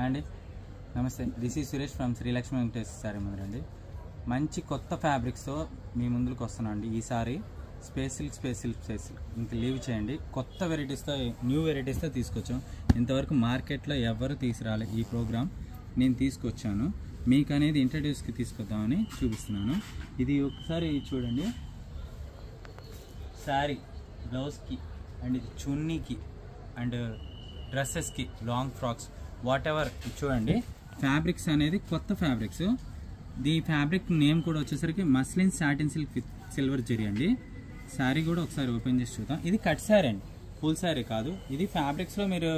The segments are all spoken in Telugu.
అండి నమస్తే, this is Suresh from Srilakshmi Venkateswara sari మందిరండి. మంచి కొత్త ఫ్యాబ్రిక్స్తో మీ ముందుకు వస్తున్నానండి. ఈసారి స్పేస్ సిల్క్ ఇంకా లీవ్ చేయండి. కొత్త వెరైటీస్తో, న్యూ వెరైటీస్తో తీసుకొచ్చాం. ఇంతవరకు మార్కెట్లో ఎవరు తీసుకురాలే ఈ ప్రోగ్రామ్ నేను తీసుకొచ్చాను. మీకు అనేది ఇంట్రడ్యూస్కి తీసుకొద్దామని చూపిస్తున్నాను. ఇది ఒకసారి చూడండి, శారీ బ్లౌజ్కి అండ్ ఇది చున్నీకి అండ్ డ్రెస్సెస్కి, లాంగ్ ఫ్రాక్స్, వాట్ ఎవర్ చూడండి. ఫ్యాబ్రిక్స్ అనేది కొత్త ఫ్యాబ్రిక్స్. ఈ ఫ్యాబ్రిక్ నేమ్ కూడా వచ్చేసరికి muslin satin silk with silver zari అండి. శారీ కూడా ఒకసారి ఓపెన్ చేసి చూద్దాం. ఇది కట్ శారీ అండి, ఫుల్ శారీ కాదు. ఇది ఫ్యాబ్రిక్స్లో మీరు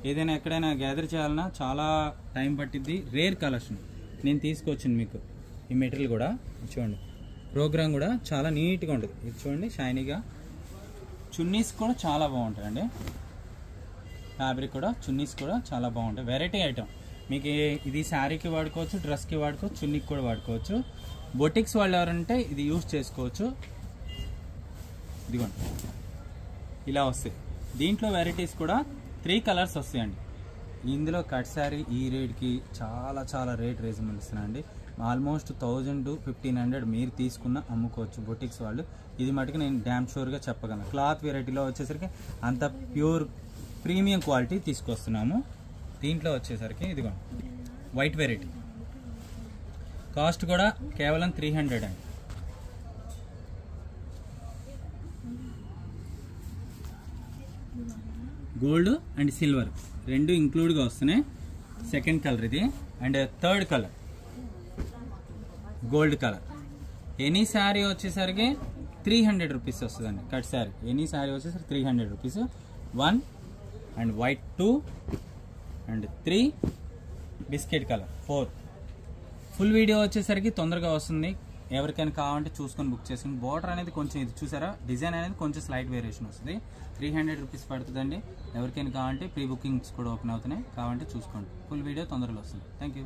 ఏదైనా ఎక్కడైనా గ్యాదర్ చేయాలన్నా చాలా టైం పట్టిద్ది. రేర్ కలెక్షన్ నేను తీసుకొచ్చింది మీకు. ఈ మెటీరియల్ కూడా చూడండి, ప్రోగ్రామ్ కూడా చాలా నీట్గా ఉంటుంది. ఇది చూడండి, షైనీగా. చున్నీస్ కూడా చాలా బాగుంటాయండి. ఫ్యాబ్రిక్ కూడా, చున్నీస్ కూడా చాలా బాగుంటాయి. వెరైటీ ఐటమ్ మీకు. ఇది శారీకి వాడుకోవచ్చు, డ్రెస్కి వాడుకోవచ్చు, చున్నీకి కూడా వాడుకోవచ్చు. బొటిక్స్ వాళ్ళు ఎవరంటే ఇది యూజ్ చేసుకోవచ్చు. ఇదిగోండి, ఇలా వస్తాయి. దీంట్లో వెరైటీస్ కూడా 3 కలర్స్ వస్తాయండి. ఇందులో కట్ శారీ ఈ రేట్కి చాలా రేట్ రీజనబుల్ ఇస్తున్నాయండి. ఆల్మోస్ట్ 1000 to 1500 మీరు తీసుకున్న అమ్ముకోవచ్చు బొటిక్స్ వాళ్ళు. ఇది మటుకు నేను డ్యామ్ షూర్గా చెప్పగలను. క్లాత్ వెరైటీలో వచ్చేసరికి అంత ప్యూర్ ప్రీమియం క్వాలిటీ తీసుకొస్తున్నాము. దీంట్లో వచ్చేసరికి ఇదిగోండి, వైట్ వెరైటీ. కాస్ట్ కూడా కేవలం 300 అండి. గోల్డ్ అండ్ సిల్వర్ రెండు ఇంక్లూడ్గా వస్తున్నాయి. సెకండ్ కలర్ ఇది. And third colour gold colour. Any sari వచ్చేసరికి 300 రూపీస్ వస్తుందండి. కట్ శారీ ఎనీ శారీ వచ్చేసరికి 300 rupees. 1 and white 2 and 3 biscuit colour 4. Full video వచ్చేసరికి తొందరగా వస్తుంది. ఎవరికైనా కావాలంటే చూసుకొని బుక్ చేసుకుని. బార్డర్ అనేది కొంచెం ఇది చూసారా, డిజైన్ అనేది కొంచెం స్లైట్ వేరియేషన్ వస్తుంది. 300 రూపీస్ పడుతుందండి. ఎవరికైనా కావాలంటే ప్రీ బుకింగ్స్ కూడా ఓపెన్ అవుతున్నాయి. కావాలంటే చూసుకోండి. ఫుల్ వీడియో తొందరగా వస్తుంది. Thank you.